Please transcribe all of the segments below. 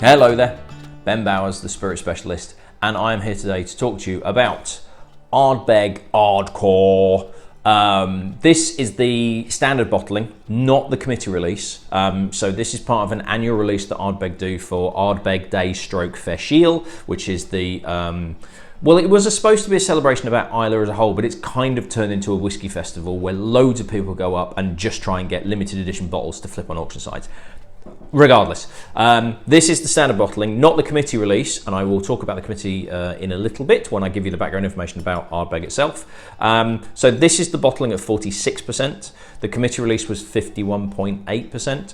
Hello there, Ben Bowers, the Spirit Specialist, and I am here today to talk to you about Ardbeg Ardcore. This is the standard bottling, not the committee release. So this is part of an annual release that Ardbeg do for Ardbeg Day stroke Feshiel, which is the, well, it was supposed to be a celebration about Islay as a whole, but it's kind of turned into a whiskey festival where loads of people go up and just try and get limited edition bottles to flip on auction sites. Regardless, this is the standard bottling, not the committee release, and I will talk about the committee in a little bit when I give you the background information about Ardbeg itself. So this is the bottling at 46%. The committee release was 51.8%,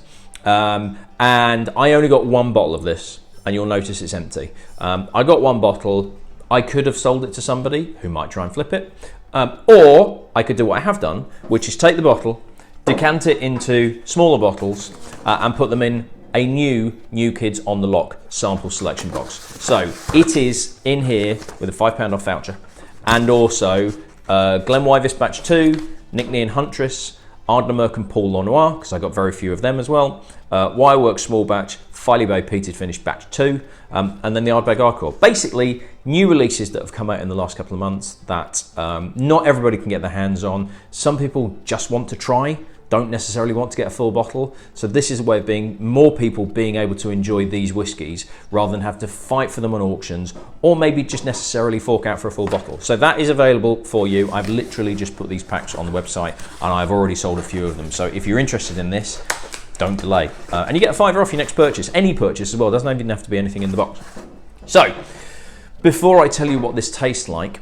and I only got one bottle of this, and you'll notice it's empty. I got one bottle. I could have sold it to somebody who might try and flip it, or I could do what I have done, which is take the bottle, decant it into smaller bottles, and put them in a new Kids on the Lock sample selection box. So it is in here with a £5 off voucher, and also Glenmorangie Batch 2, Nickney and Huntress, Ardnamurk and Paul Lanois, because I got very few of them as well, Wireworks Small Batch, Filey Bay Peated Finish Batch 2, and then the Ardbeg Ardcore. Basically, new releases that have come out in the last couple of months that not everybody can get their hands on. Some people just want to try, don't necessarily want to get a full bottle. So this is a way of being more people being able to enjoy these whiskies rather than have to fight for them on auctions or maybe just necessarily fork out for a full bottle. So that is available for you. I've literally just put these packs on the website and I've already sold a few of them. So if you're interested in this, don't delay. And you get a £5 off your next purchase, any purchase as well. It doesn't even have to be anything in the box. So before I tell you what this tastes like,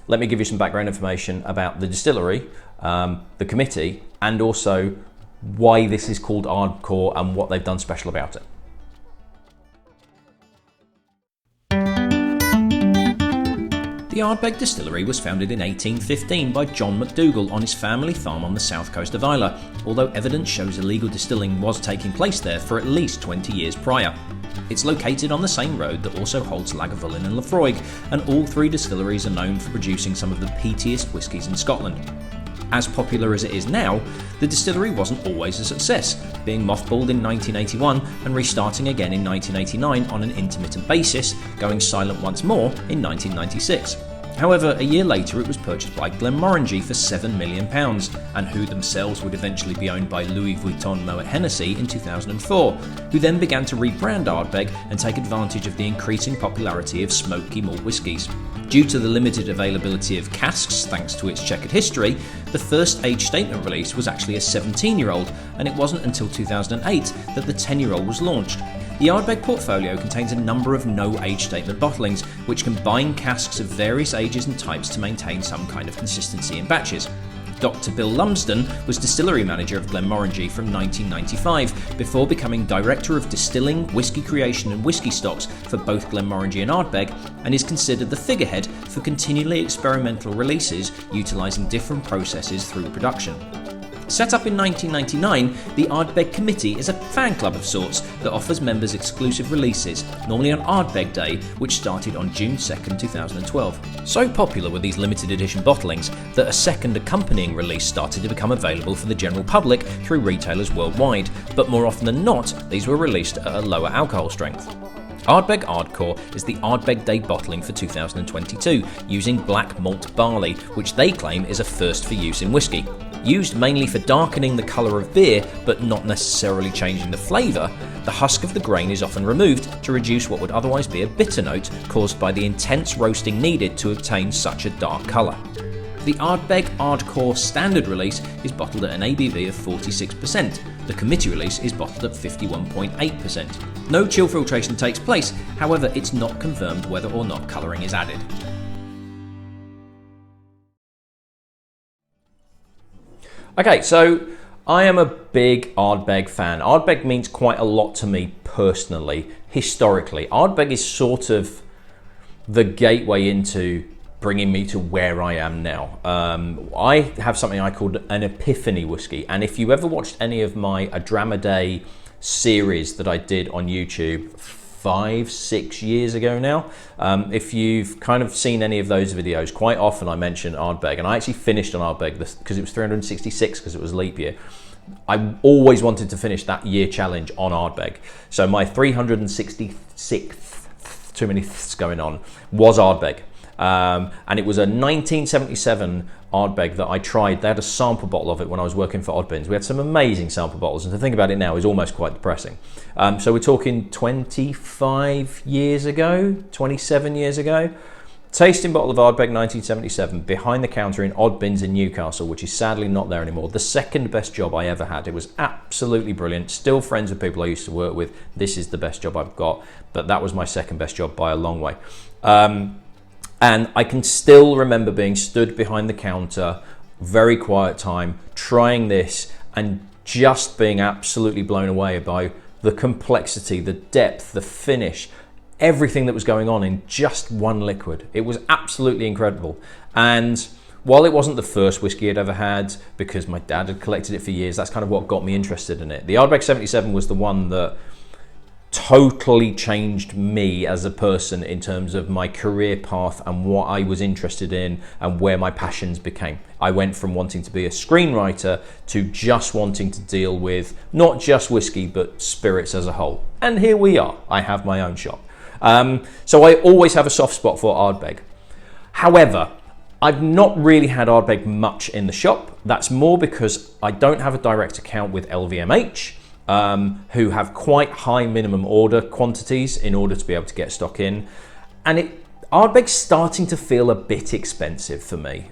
let me give you some background information about the distillery, the committee, and also why this is called Ardcore and what they've done special about it. The Ardbeg Distillery was founded in 1815 by John MacDougall on his family farm on the south coast of Islay, although evidence shows illegal distilling was taking place there for at least 20 years prior. It's located on the same road that also holds Lagavulin and Laphroaig, and all three distilleries are known for producing some of the peatiest whiskies in Scotland. As popular as it is now, the distillery wasn't always a success, being mothballed in 1981 and restarting again in 1989 on an intermittent basis, going silent once more in 1996. However, a year later it was purchased by Glenmorangie for £7 million, and who themselves would eventually be owned by Louis Vuitton Moet Hennessy in 2004, who then began to rebrand Ardbeg and take advantage of the increasing popularity of smoky malt whiskies. Due to the limited availability of casks thanks to its checkered history, the first age statement release was actually a 17-year-old, and it wasn't until 2008 that the 10-year-old was launched. The Ardbeg portfolio contains a number of no age statement bottlings, which combine casks of various ages and types to maintain some kind of consistency in batches. Dr. Bill Lumsden was distillery manager of Glenmorangie from 1995 before becoming Director of Distilling, Whisky Creation and Whisky Stocks for both Glenmorangie and Ardbeg, and is considered the figurehead for continually experimental releases utilising different processes through production. Set up in 1999, the Ardbeg Committee is a fan club of sorts that offers members exclusive releases, normally on Ardbeg Day, which started on June 2nd, 2012. So popular were these limited edition bottlings that a second accompanying release started to become available for the general public through retailers worldwide, but more often than not, these were released at a lower alcohol strength. Ardbeg Ardcore is the Ardbeg Day bottling for 2022, using black malt barley, which they claim is a first for use in whisky. Used mainly for darkening the colour of beer, but not necessarily changing the flavour, the husk of the grain is often removed to reduce what would otherwise be a bitter note caused by the intense roasting needed to obtain such a dark colour. The Ardbeg Ardcore standard release is bottled at an ABV of 46%. The committee release is bottled at 51.8%. No chill filtration takes place, however it's not confirmed whether or not colouring is added. Okay, so I am a big Ardbeg fan. Ardbeg means quite a lot to me personally, historically. Ardbeg is sort of the gateway into bringing me to where I am now. I have something I call an epiphany whiskey, and if you ever watched any of my A Drama Day series that I did on YouTube 5-6 years ago now, if you've kind of seen any of those videos, quite often I mention Ardbeg, and I actually finished on Ardbeg because it was 366 because it was leap year. I always wanted to finish that year challenge on Ardbeg. So my 366th, too many ths going on, was Ardbeg. And it was a 1977 Ardbeg that I tried. They had a sample bottle of it when I was working for Oddbins. We had some amazing sample bottles, and to think about it now is almost quite depressing. So we're talking 25 years ago, 27 years ago. Tasting bottle of Ardbeg 1977 behind the counter in Oddbins in Newcastle, which is sadly not there anymore. The second best job I ever had. It was absolutely brilliant. Still friends with people I used to work with. This is the best job I've got, but that was my second best job by a long way. And I can still remember being stood behind the counter, very quiet time, trying this and just being absolutely blown away by the complexity, the depth, the finish, everything that was going on in just one liquid. It was absolutely incredible. And while it wasn't the first whiskey I'd ever had, because my dad had collected it for years, that's kind of what got me interested in it. The Ardbeg 77 was the one that totally changed me as a person in terms of my career path and what I was interested in and where my passions became. I went from wanting to be a screenwriter to just wanting to deal with not just whiskey but spirits as a whole. And here we are. I have my own shop. So I always have a soft spot for Ardbeg. However, I've not really had Ardbeg much in the shop. That's more because I don't have a direct account with LVMH, who have quite high minimum order quantities in order to be able to get stock in. And Ardbeg's starting to feel a bit expensive for me.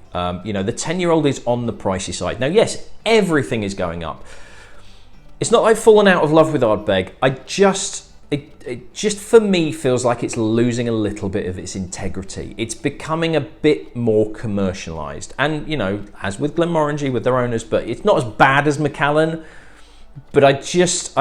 You know, the 10-year-old is on the pricey side. Now, yes, everything is going up. It's not like I've fallen out of love with Ardbeg. It just for me feels like it's losing a little bit of its integrity. It's becoming a bit more commercialized. And, you know, as with Glenmorangie, with their owners, but it's not as bad as Macallan. But I'm just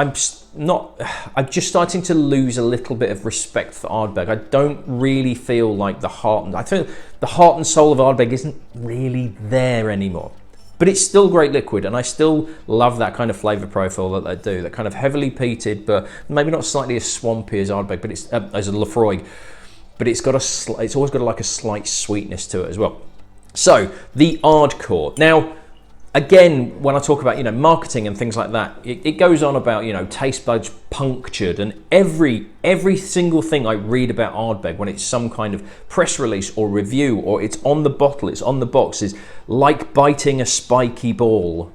starting to lose a little bit of respect for Ardbeg. I don't really feel like I think the heart and soul of Ardbeg isn't really there anymore. But it's still great liquid, and I still love that kind of flavour profile that they do. That kind of heavily peated, but maybe not slightly as swampy as Ardbeg, but it's as a Laphroaig. But it's always got like a slight sweetness to it as well. So the Ardcore. Now, again, when I talk about, you know, marketing and things like that, it goes on about, you know, taste buds punctured, and every single thing I read about Ardbeg, when it's some kind of press release or review, or it's on the bottle, it's on the box, is like biting a spiky ball.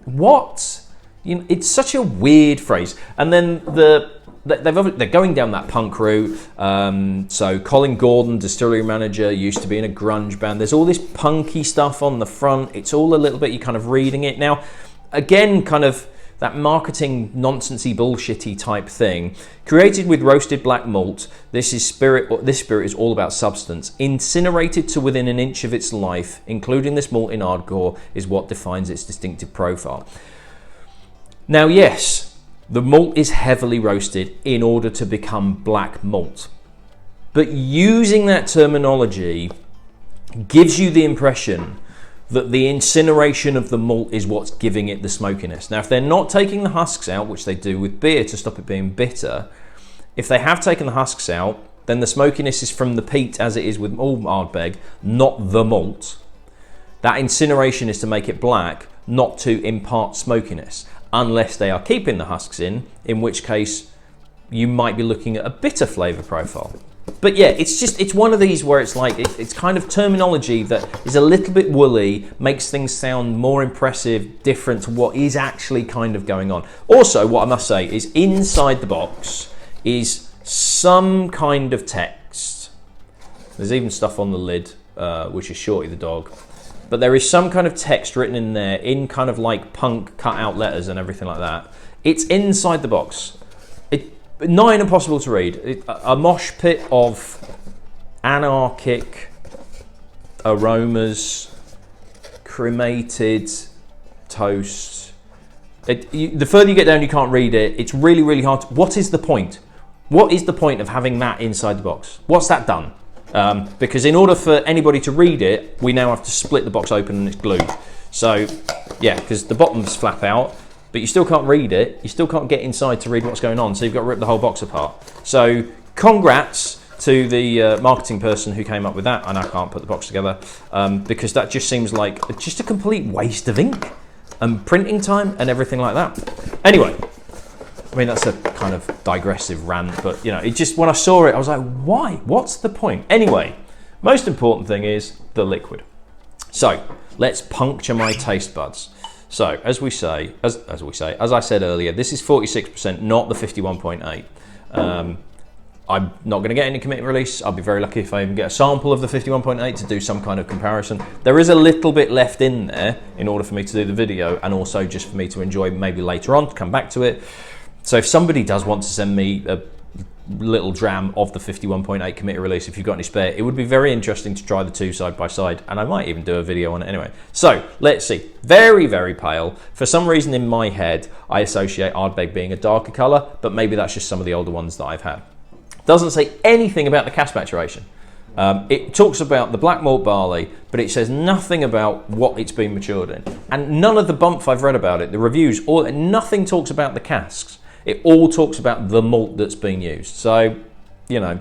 What? You know, it's such a weird phrase. And then they're going down that punk route. So Colin Gordon, distillery manager, used to be in a grunge band. There's all this punky stuff on the front. It's all a little bit, you're kind of reading it. Now, again, kind of that marketing nonsensy bullshitty type thing. Created with roasted black malt, this spirit is all about substance. Incinerated to within an inch of its life, including this malt in Ardcore, is what defines its distinctive profile. Now, yes, the malt is heavily roasted in order to become black malt. But using that terminology gives you the impression that the incineration of the malt is what's giving it the smokiness. Now, if they're not taking the husks out, which they do with beer to stop it being bitter, if they have taken the husks out, then the smokiness is from the peat, as it is with all Ardbeg, not the malt. That incineration is to make it black, not to impart smokiness, unless they are keeping the husks in which case you might be looking at a bitter flavour profile. But yeah, it's one of these where it's like, it's kind of terminology that is a little bit woolly, makes things sound more impressive, different to what is actually kind of going on. Also, what I must say is inside the box is some kind of text. There's even stuff on the lid, which is Shorty the dog. But there is some kind of text written in there in kind of like punk cut out letters and everything like that. It's inside the box. Nigh impossible to read. A mosh pit of anarchic aromas, cremated toast. The further you get down, you can't read it. It's really, really hard. What is the point? What is the point of having that inside the box? What's that done? Because in order for anybody to read it, we now have to split the box open and it's glued. So, yeah, because the bottoms flap out, but you still can't read it. You still can't get inside to read what's going on, so you've got to rip the whole box apart. So, congrats to the marketing person who came up with that, and I can't put the box together, because that just seems like just a complete waste of ink. and printing time and everything like that. Anyway, I mean, that's a kind of digressive rant, but you know, it just, when I saw it, I was like, why? What's the point? Anyway, most important thing is the liquid. So let's puncture my taste buds. So as I said earlier, this is 46%, not the 51.8. I'm not going to get any committed release. I'll be very lucky if I even get a sample of the 51.8 to do some kind of comparison. There is a little bit left in there in order for me to do the video, and also just for me to enjoy maybe later on, to come back to it. So if somebody does want to send me a little dram of the 51.8 committed release, if you've got any spare, it would be very interesting to try the two side by side, and I might even do a video on it anyway. So let's see. Very, very pale. For some reason in my head, I associate Ardbeg being a darker colour, but maybe that's just some of the older ones that I've had. Doesn't say anything about the cask maturation. It talks about the black malt barley, but it says nothing about what it's been matured in. And none of the bump I've read about it, the reviews, nothing talks about the casks. It all talks about the malt that's been used. So, you know,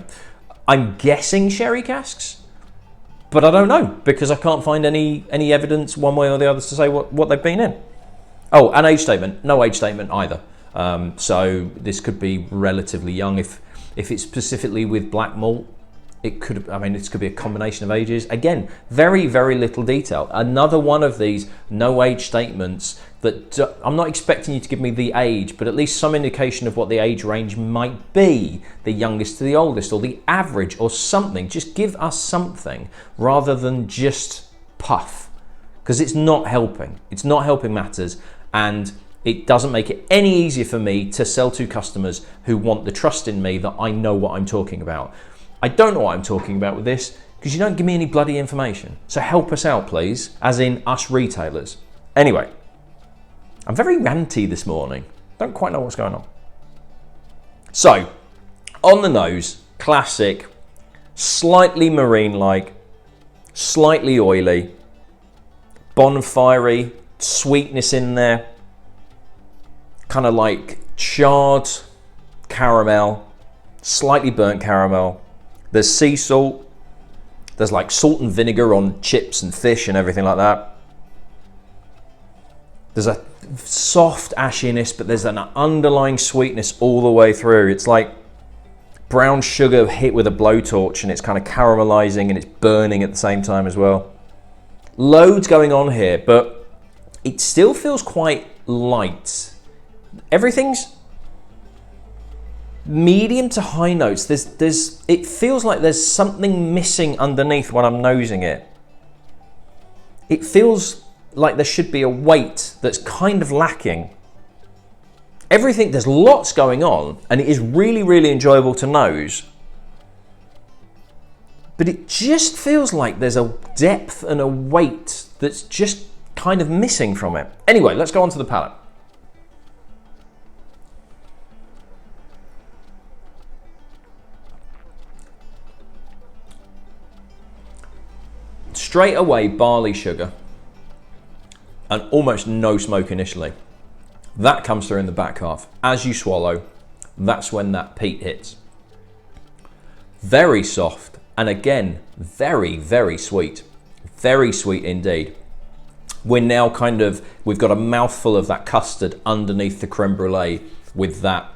I'm guessing sherry casks, but I don't know, because I can't find any evidence one way or the other to say what they've been in. Oh, an age statement. No age statement either. So this could be relatively young. If it's specifically with black malt, it could, I mean, this could be a combination of ages. Again, very, very little detail. Another one of these no age statements that I'm not expecting you to give me the age, but at least some indication of what the age range might be, the youngest to the oldest, or the average, or something. Just give us something rather than just puff, because it's not helping. It's not helping matters, and it doesn't make it any easier for me to sell to customers who want the trust in me that I know what I'm talking about. I don't know what I'm talking about with this because you don't give me any bloody information. So help us out, please, as in us retailers. Anyway, I'm very ranty this morning. Don't quite know what's going on. So, on the nose, classic, slightly marine-like, slightly oily, bonfirey, sweetness in there, kind of like charred caramel, slightly burnt caramel. There's sea salt. There's like salt and vinegar on chips and fish and everything like that. There's a soft ashiness, but there's an underlying sweetness all the way through. It's like brown sugar hit with a blowtorch, and it's kind of caramelizing and it's burning at the same time as well. Loads going on here, but it still feels quite light. Everything's medium to high notes. It feels like there's something missing underneath when I'm nosing it. It feels like there should be a weight that's kind of lacking. Everything, there's lots going on, and it is really, really enjoyable to nose. But it just feels like there's a depth and a weight that's just kind of missing from it. Anyway, let's go on to the palate. Straight away, barley sugar and almost no smoke initially. That comes through in the back half. As you swallow, that's when that peat hits. Very soft, and again, very, very sweet. Very sweet indeed. We're now we've got a mouthful of that custard underneath the creme brulee with that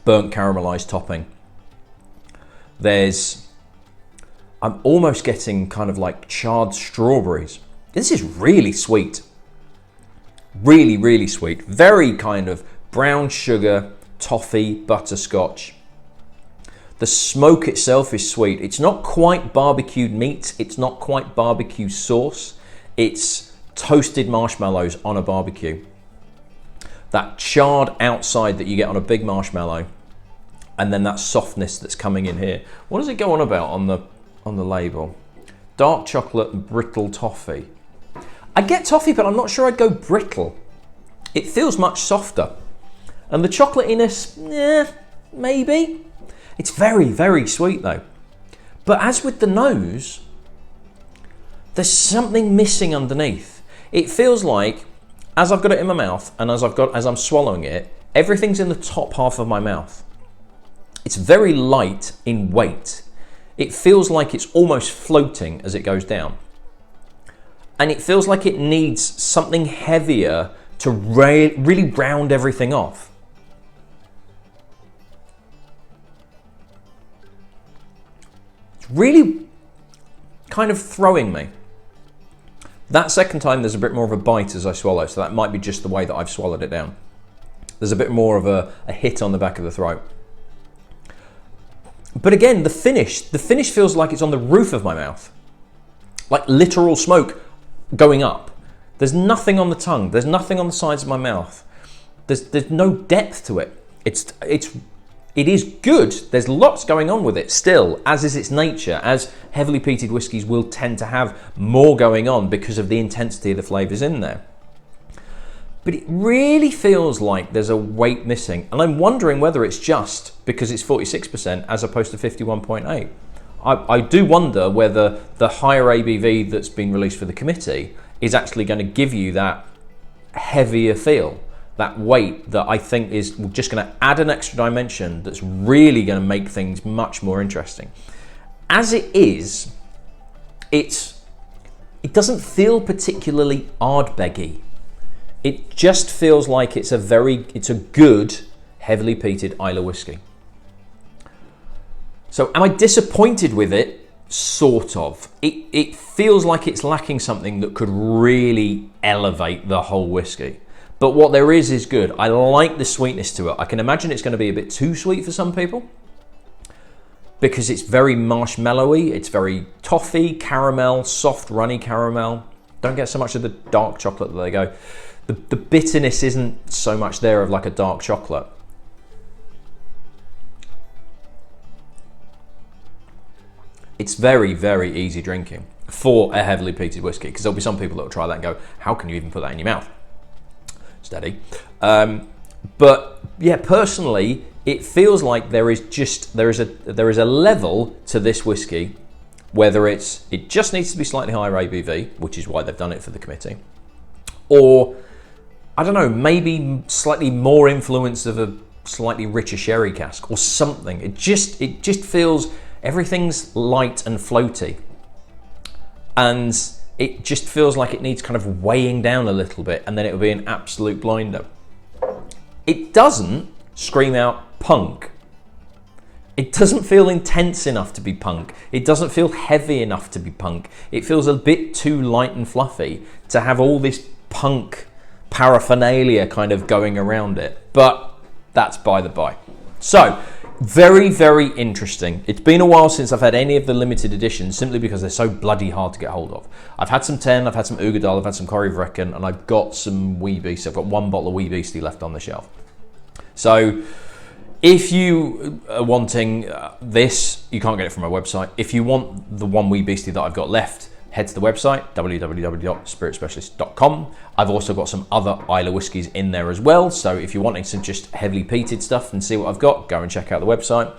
burnt caramelized topping. I'm almost getting kind of like charred strawberries. This is really sweet. Really, really sweet. Very kind of brown sugar, toffee, butterscotch. The smoke itself is sweet. It's not quite barbecued meat. It's not quite barbecue sauce. It's toasted marshmallows on a barbecue. That charred outside that you get on a big marshmallow, and then that softness that's coming in here. What does it go on about on the label? Dark chocolate and brittle toffee. I get toffee, but I'm not sure I'd go brittle. It feels much softer. And the chocolatiness, maybe. It's very, very sweet though. But as with the nose, there's something missing underneath. It feels like, as I've got it in my mouth and as I'm swallowing it, everything's in the top half of my mouth. It's very light in weight. It feels like it's almost floating as it goes down. And it feels like it needs something heavier to really round everything off. It's really kind of throwing me. That second time there's a bit more of a bite as I swallow, so that might be just the way that I've swallowed it down. There's a bit more of a hit on the back of the throat. But again, the finish feels like it's on the roof of my mouth. Like literal smoke going up. There's nothing on the tongue. There's nothing on the sides of my mouth. There's no depth to it. It is good. There's lots going on with it still, as is its nature, as heavily peated whiskies will tend to have more going on because of the intensity of the flavours in there. But it really feels like there's a weight missing, and I'm wondering whether it's just because it's 46% as opposed to 51.8. I do wonder whether the higher ABV that's been released for the committee is actually going to give you that heavier feel, that weight that I think is just going to add an extra dimension that's really going to make things much more interesting. As it is, it doesn't feel particularly Ardbeggy. It just feels like it's a good, heavily peated Islay whiskey. So am I disappointed with it? Sort of. It feels like it's lacking something that could really elevate the whole whiskey. But what there is good. I like the sweetness to it. I can imagine it's going to be a bit too sweet for some people because it's very marshmallowy. It's very toffee, caramel, soft, runny caramel. Don't get so much of the dark chocolate that they go. The bitterness isn't so much there of like a dark chocolate. It's very, very easy drinking for a heavily peated whiskey, because there'll be some people that will try that and go, how can you even put that in your mouth? Steady. But yeah, personally, it feels like there is a level to this whiskey, whether it just needs to be slightly higher ABV, which is why they've done it for the committee, or I don't know, maybe slightly more influence of a slightly richer sherry cask or something. It just feels everything's light and floaty, and it just feels like it needs kind of weighing down a little bit, and then it will be an absolute blinder. It doesn't scream out punk. It doesn't feel intense enough to be punk. It doesn't feel heavy enough to be punk. It feels a bit too light and fluffy to have all this punk paraphernalia kind of going around it. But that's by the by. So, very, very interesting. It's been a while since I've had any of the limited editions, simply because they're so bloody hard to get hold of. I've had some 10, I've had some Ugadal, I've had some Corrie Vrecken, and I've got some Wee Beastie. I've got one bottle of Wee Beastie left on the shelf. So, if you are wanting this, you can't get it from my website. If you want the one Wee Beastie that I've got left, head to the website, www.spiritspecialist.com. I've also got some other Islay whiskies in there as well, so if you're wanting some just heavily peated stuff and see what I've got, go and check out the website.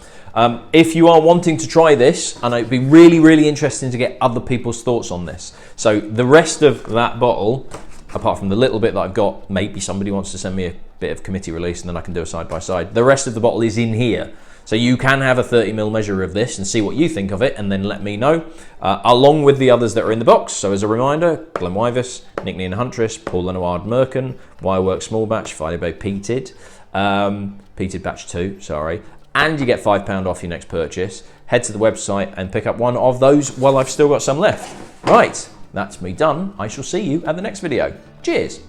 If you are wanting to try this, and it'd be really, really interesting to get other people's thoughts on this. So the rest of that bottle, apart from the little bit that I've got, maybe somebody wants to send me a bit of committee release and then I can do a side-by-side. The rest of the bottle is in here. So you can have a 30ml measure of this and see what you think of it, and then let me know, along with the others that are in the box. So as a reminder, Glenwyvis, Nickney and Huntress, Paul Lenoir Merkin, Wireworks Small Batch, Friday Bay Peated, Peated Batch 2, sorry, and you get £5 off your next purchase. Head to the website and pick up one of those while I've still got some left. Right, that's me done. I shall see you at the next video. Cheers.